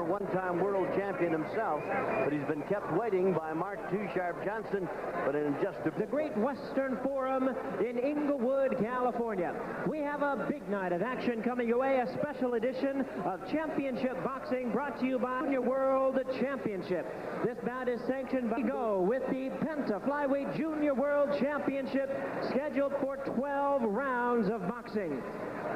one-time world champion himself, but he's been kept waiting by Mark Too Sharp Johnson. But in just the Great Western Forum in Inglewood, California. We have a big night of action coming your way, a special edition of Championship Boxing brought to you by Junior World Championship. This bout is sanctioned by Go with the Penta Flyweight Junior World Championship, scheduled for 12 rounds of boxing.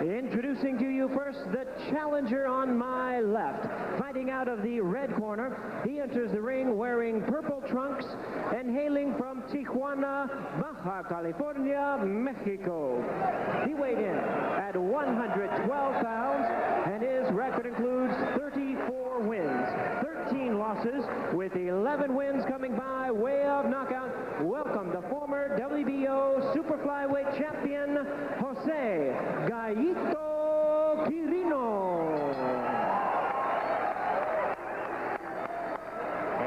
Introducing to you first the challenger on my left. Fighting out of the red corner, he enters the ring wearing purple trunks and hailing from Tijuana, Baja California, Mexico. He weighed in at 112 pounds, and his record includes 34 wins, 13 losses, with 11 wins coming by way of knockout. Welcome the former WBO Super Flyweight champion, Jose Gallito Quirino.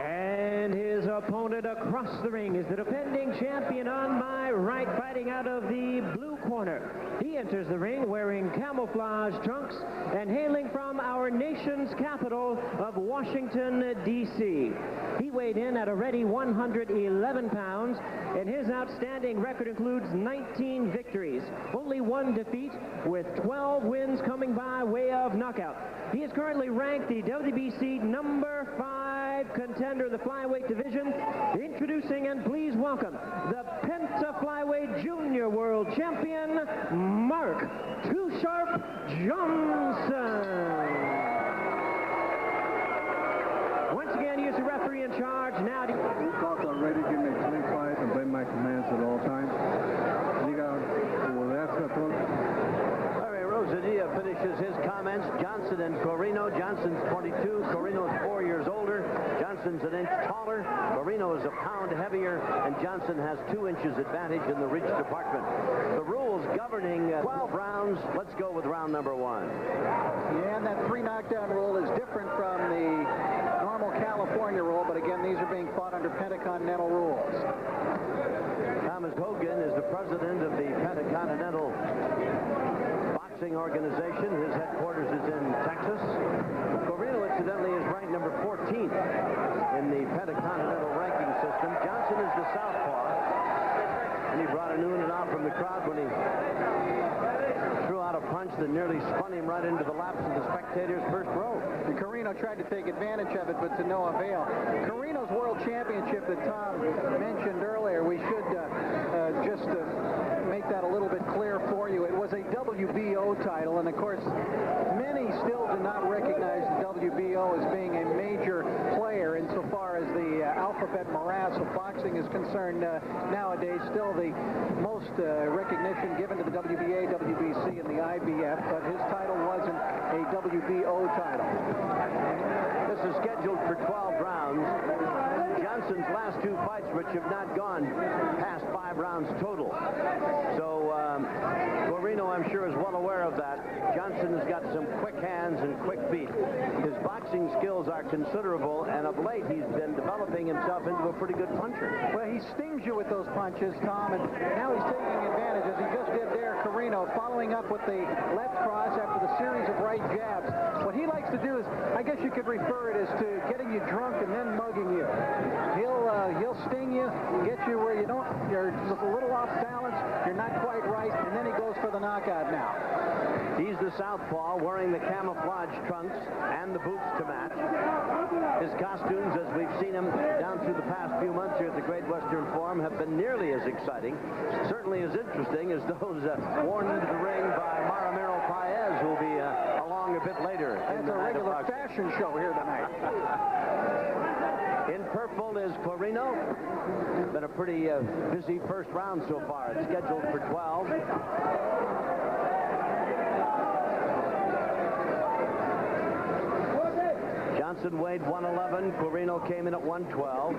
And his opponent across the ring is the defending champion on my right, fighting out of the blue corner. He enters the ring wearing camouflage trunks and hailing from our nation's capital of Washington, D.C. He weighed in at a ready 111 pounds, and his outstanding record includes 19 victories, only one defeat, with 12 wins coming by way of knockout. He is currently ranked the WBC number 5 contender in the flyweight division. Introducing, and please welcome, the Penta Flyweight Junior World Champion, Mark Too Sharp Johnson. Once again, he is the referee in charge. Now, these thoughts are ready to give me a clean fight and obey my commands at all times. Rosadia finishes his comments. Johnson and Quirino. Johnson's 22. Quirino's 4 years older. Johnson's an inch taller. Quirino is a pound heavier, and Johnson has 2 inches advantage in the reach department. The rules governing 12 rounds. Let's go with round number 1. Yeah, and that 3 knockdown rule is different from the normal California rule, but again, these are being fought under Pentacontinental rules. Thomas Hogan is the president of the Pentacontinental Boxing Organization. His headquarters is in Texas. Quirino, incidentally, is ranked number 14th in the Pentacontinental ranking system. Johnson is the southpaw, and he brought a new one out from the crowd when he threw out a punch that nearly spun him right into the laps of the spectators' first row. And Quirino tried to take advantage of it, but to no avail. Quirino's World Championship that Tom mentioned earlier, we should just make that a little bit clear for you. It was a WBO title, and of course, many still do not recognize the WBO as being a major player insofar as the alphabet morass of boxing is concerned nowadays. Still the most recognition given to the WBA, WBC, and the IBF, but his title wasn't a WBO title. This is scheduled for 12 rounds. Johnson's last 2 fights, which have not gone past 5 rounds total. So Quirino, I'm sure, is well aware of that. Johnson has got some quick hands and quick feet. His boxing skills are considerable, and of late he's been developing himself into a pretty good puncher. Well, he stings you with those punches, Tom, and now he's taking advantage, as he just did there, Quirino, following up with the left cross after the series of right jabs. What he likes to do is, I guess you could refer it as to getting you drunk and then mugging you. He'll sting you, get you where you're just a little off balance, you're not quite right, and then he goes for the knockout now. He's the southpaw, wearing the camouflage trunks and the boots to match. His costumes, as we've seen him down through the past few months here at the Great Western Forum, have been nearly as exciting, certainly as interesting as those worn into the ring by Maramiro Paez, who will be along a bit later. That's a regular fashion show here tonight. In purple is Quirino. Been a pretty busy first round so far. It's scheduled for 12. Johnson weighed 111. Quirino came in at 112.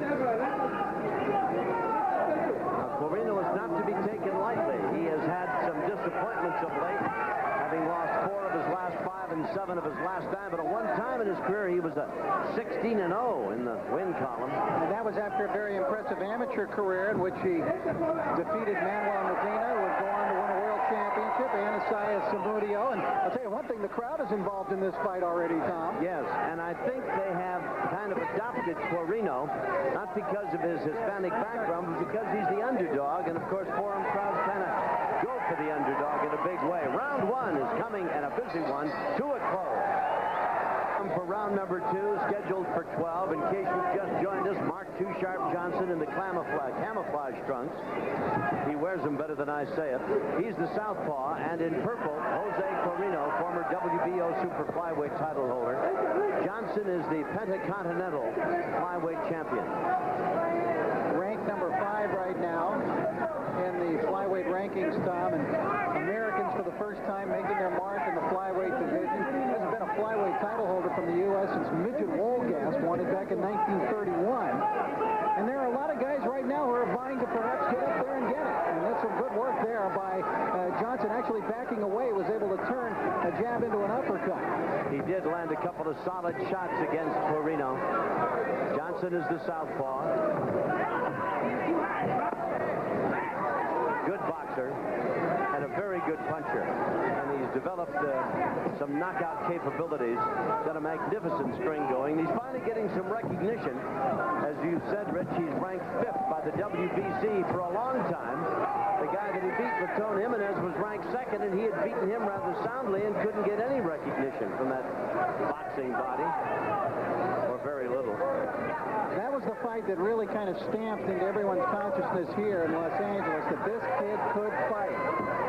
Quirino is not to be taken lightly. He has had some disappointments of late, having lost 4 of his last 5 and 7 of his last 9. But at one time in his career, he was a 16-0 in the win column. And that was after a very impressive amateur career in which he defeated Manuel Medina, who would go on to win a world championship, Anasaya Samudio. And I'll tell you one thing, the crowd is involved in this fight already, Tom. Yes, and I think they have kind of adopted Quirino, not because of his Hispanic background, but because he's the underdog. And, of course, forum crowds kind of go for the underdog in a big way. Round one is coming, and a busy one, to a close. For round number 2, scheduled for 12. In case you've just joined us, Mark Too Sharp Johnson in the camouflage trunks. He wears them better than I say it. He's the southpaw, and in purple, Jose Quirino, former WBO Super Flyweight title holder. Johnson is the Pentacontinental Flyweight champion. Ranked number 5 right now in the flyweight rankings, Tom, and Americans for the first time making their mark in the flyweight division. Hasn't been a flyweight title holder from the U.S. since Midget Wolgast won it back in 1931. And there are a lot of guys right now who are vying to perhaps get up there and get it. And that's some good work there by Johnson, actually backing away, was able to turn a jab into an uppercut. He did land a couple of solid shots against Quirino. Johnson is the southpaw. Good boxer and a very good puncher. And he's developed some knockout capabilities. Got a magnificent string going. He's finally getting some recognition. As you said, Rich, he's ranked 5th by the WBC for a long time. The guy that he beat, Raton Jimenez, was ranked 2nd, and he had beaten him rather soundly and couldn't get any recognition from that boxing body, or very little. That was the fight that really kind of stamped into everyone's consciousness here in Los Angeles that this kid could fight.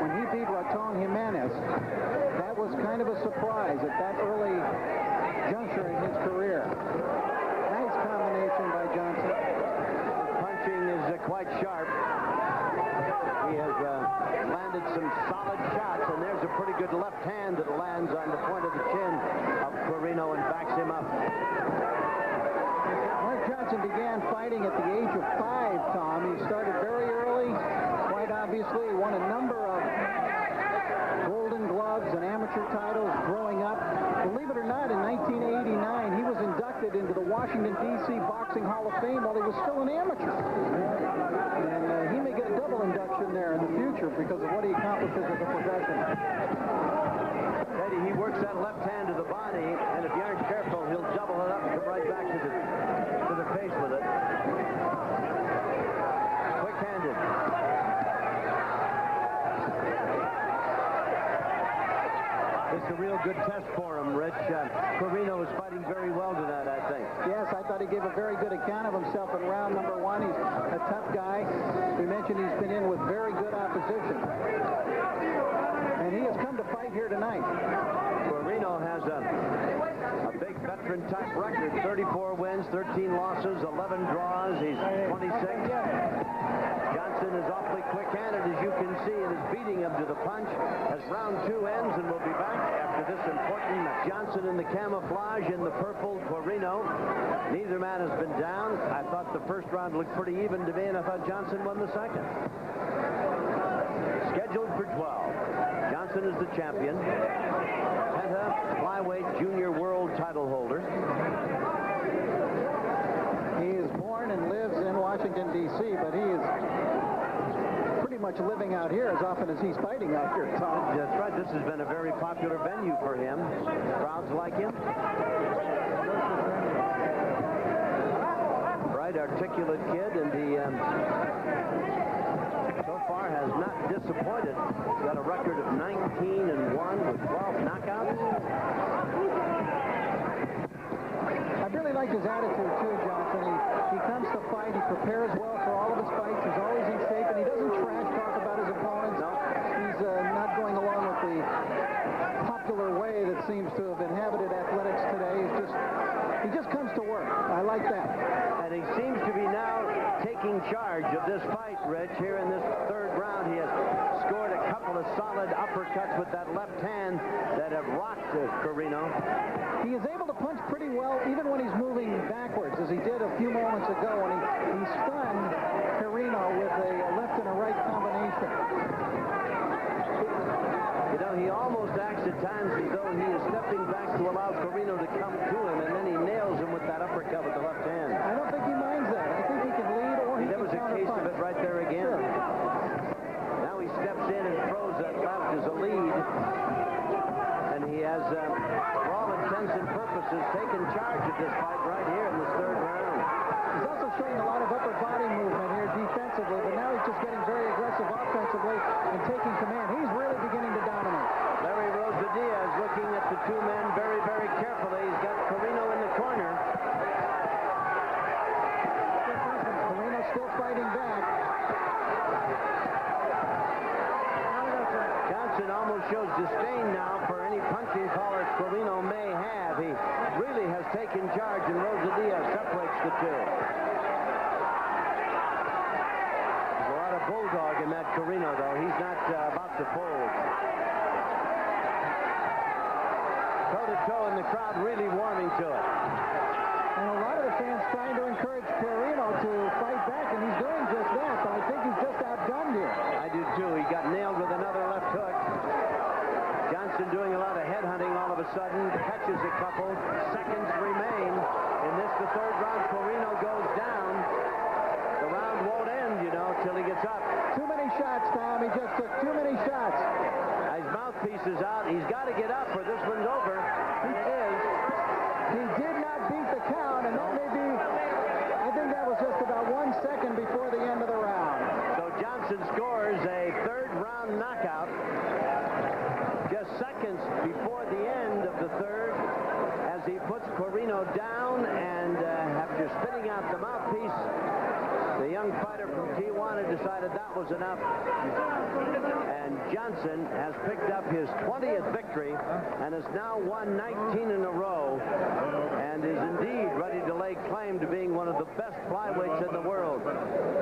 When he beat Raton Jimenez, that was kind of a surprise at that early juncture in his career. Nice combination by Johnson. Punching is quite sharp. He has landed some solid shots, and there's a pretty good left hand that lands on the point of the chin of Quirino and backs him up. Johnson began fighting at the age of 5, Tom. He started very early. Quite obviously, he won a number of Golden Gloves and amateur titles growing up. Believe it or not, in 1989, he was inducted into the Washington, D.C. Boxing Hall of Fame while he was still an amateur. And he may get a double induction there in the future because of what he accomplishes as a professional. Eddie, he works that left hand to the body, and if you aren't careful, he'll double it up and come right back to the face with it. Quick-handed. It's a real good test for him, Rich. Quirino is fighting very well tonight, I think. Yes, I thought he gave a very good account of himself in round number 1. He's a tough guy. We mentioned he's been in with very good opposition. And he has come to fight here tonight. Quirino has a big veteran-type record. 34 wins, 13 losses, 11 draws. He's 26. Johnson is awfully quick-handed, as you can see, and is beating him to the punch as round 2 ends, and we'll be back after this important Johnson in the camouflage, in the purple, Quirino. Neither man has been down. I thought the first round looked pretty even to me, and I thought Johnson won the second. Scheduled for 12. Johnson is the champion. Penta Flyweight Junior World title holder. He is born and lives in Washington, D.C., but he is pretty much living out here as often as he's fighting out here, Tom. That's right. This has been a very popular venue for him. Crowds like him. Bright, articulate kid, and he so far has not disappointed. He's got a record of 19-1 with 12 knockouts. I really like his attitude, too, Johnson. He comes to fight. He prepares well for all of his fights. He's always in shape, and he doesn't trash talk about his opponents. No. He's not going along with the popular way that seems to have inhabited athletics today. He just comes to work. I like that. And he seems to be now taking charge of this fight, Rich. Here in this third round, he has scored a couple of solid uppercuts with that left hand that have rocked Quirino. He is able to punch pretty well, even when he's moving backwards, as he did a few moments ago when he stunned Quirino with a left and a right combination. You know, he almost acts at times as though he is stepping back to allow Quirino to come to him, and then he nails him with that uppercut with the left hand. I don't think he minds that. I think he can lead or he can counterpunch. There was a case of it right there again. Sure. Now he steps in and throws that left as a lead, And he has, for all intents and purposes, taken charge of this fight right here in this third round. He's also showing a lot of upper body movement here defensively, but now he's just getting very aggressive offensively and taking command. He's really beginning to dominate. Larry Diaz looking at the two men very, very carefully. He's got Quirino in the corner. Quirino still fighting back. Johnson almost shows disdain now for any punching power Quirino may have. He really has taken charge, and Diaz separates the two. There's a lot of bulldog in that Quirino, though. He's not about to fold. Toe-to-toe, and the crowd really warming to it. And a lot of the fans trying to encourage Quirino to fight back, and he's doing just that, but I think he's just outgunned here. I do too. He got nailed with another left hook. Johnson doing a lot of headhunting all of a sudden, catches a couple. Seconds remain in this, the third round. Quirino goes down. The round won't end, you know, till he gets up. Too many shots, Tom. He just took too many shots. His mouthpiece is out. He's got to get up or this one's over. And it is. He did not beat the count, and that may be, I think that was just about 1 second before the end of the round. So Johnson scores a third round knockout just seconds before the end of the third as he puts Quirino down, and after spitting out the mouthpiece, the young fighter from Tijuana decided that was enough. And Johnson has picked up his 20th victory and has now won 19 in a row and is indeed ready to lay claim to being one of the best flyweights in the world.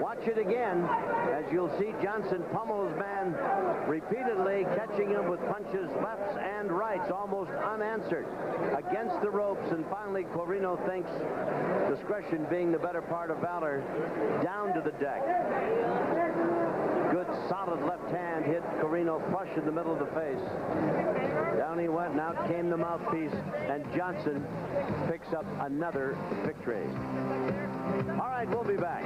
Watch it again as you'll see Johnson pummel his man repeatedly, catching him with punches lefts and rights, almost unanswered, against the ropes. And finally, Quirino thinks, discretion being the better part of valor, down to the deck. Good solid left hand hit Quirino flush in the middle of the face. Down he went, and out came the mouthpiece, and Johnson picks up another victory. All right, we'll be back.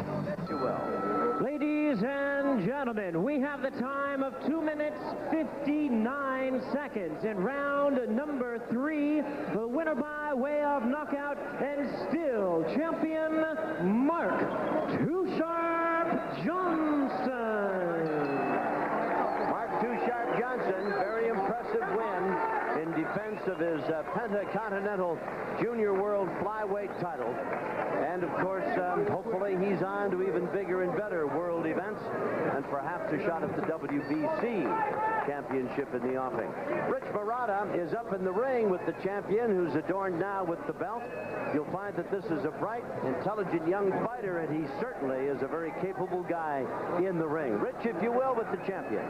You will. Ladies and gentlemen, we have the time of 2 minutes 59 seconds in round number 3. The winner by way of knockout and still champion, Mark Too Sharp Johnson. Mark Too Sharp Johnson, very impressive win in defense of his Pentacontinental Junior World Flyweight title. And, of course, hopefully he's on to even bigger and better world events and perhaps a shot at the WBC championship in the offing. Rich Barada is up in the ring with the champion, who's adorned now with the belt. You'll find that this is a bright, intelligent young fighter, and he certainly is a very capable guy in the ring. Rich, if you will, with the champion.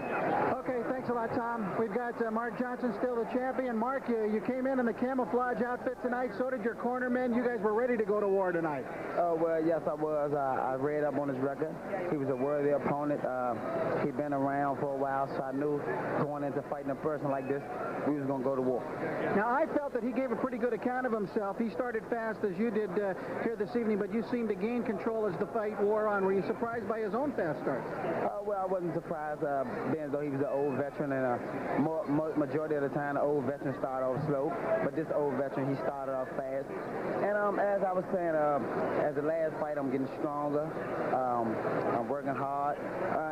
Okay, thanks a lot, Tom. We've got Mark Johnson, still the champion. Mark, you came in the camouflage outfit tonight. So did your cornermen. You guys were ready to go to war tonight. Oh, well, yes, I was. I read up on his record. He was a worthy opponent. He'd been around for a while, so I knew going into fighting a person like this, we was going to go to war. Now, I felt that he gave a pretty good account of himself. He started fast, as you did here this evening, but you seemed to gain control as the fight wore on. Were you surprised by his own fast start? Well, I wasn't surprised, being as though he was an old veteran, and majority of the time, the old veterans start off slow, but this old veteran, he started off fast. And as I was saying, as the last fight, I'm getting stronger. I'm working hard,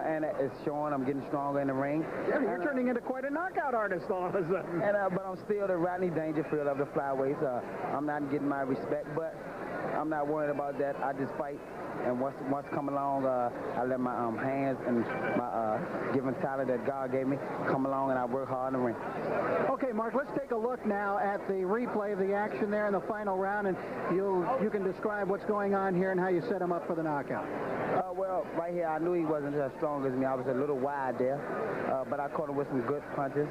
and it's showing I'm getting stronger in the ring. Yeah, you're turning into quite a knockout artist all of a sudden. And but I'm still the Rodney Dangerfield of the flyweights. I'm not getting my respect, but I'm not worried about that. I just fight, and once come along, I let my hands and my given talent that God gave me come along, and I work hard in the ring. Okay, Mark, let's take a look now at the replay of the action there in the final round, and you can describe what's going on here and how you set him up for the knockout. Well, right here, I knew he wasn't as strong as me. I was a little wide there, but I caught him with some good punches,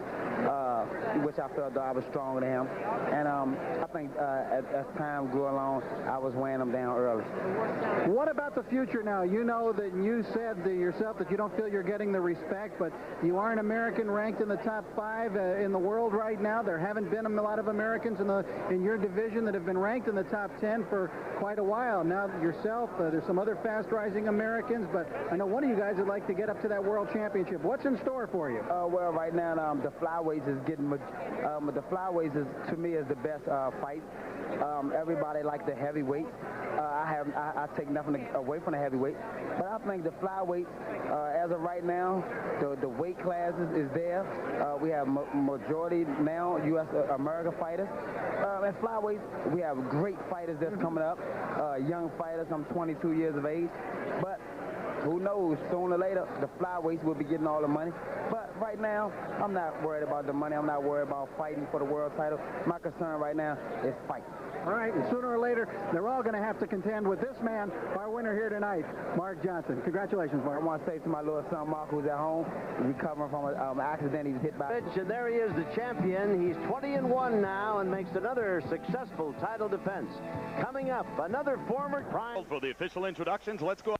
which I felt though I was stronger than him. And I think as time grew along, I was weighing them down early. What about the future now? You know that you said yourself that you don't feel you're getting the respect, but you are an American ranked in the top 5 in the world right now. There haven't been a lot of Americans in your division that have been ranked in the top 10 for quite a while. Now yourself, there's some other fast-rising Americans, but I know one of you guys would like to get up to that world championship. What's in store for you? Well, right now the flyweights is getting the flyweights to me is the best fight. Everybody likes the heavyweight. I take nothing away from the heavyweight, but I think the flyweight, as of right now, the weight classes is there. We have majority now U.S. American fighters. At flyweight, we have great fighters that's coming up, young fighters. I'm 22 years of age, but who knows, sooner or later, the flyweights will be getting all the money. But right now, I'm not worried about the money. I'm not worried about fighting for the world title. My concern right now is fight. All right, and sooner or later, they're all going to have to contend with this man, our winner here tonight, Mark Johnson. Congratulations, Mark. I want to say to my little son, Mark, who's at home, recovering from an accident. He was hit by... And there he is, the champion. He's 20-1 now and makes another successful title defense. Coming up, another former crime... For the official introductions, let's go...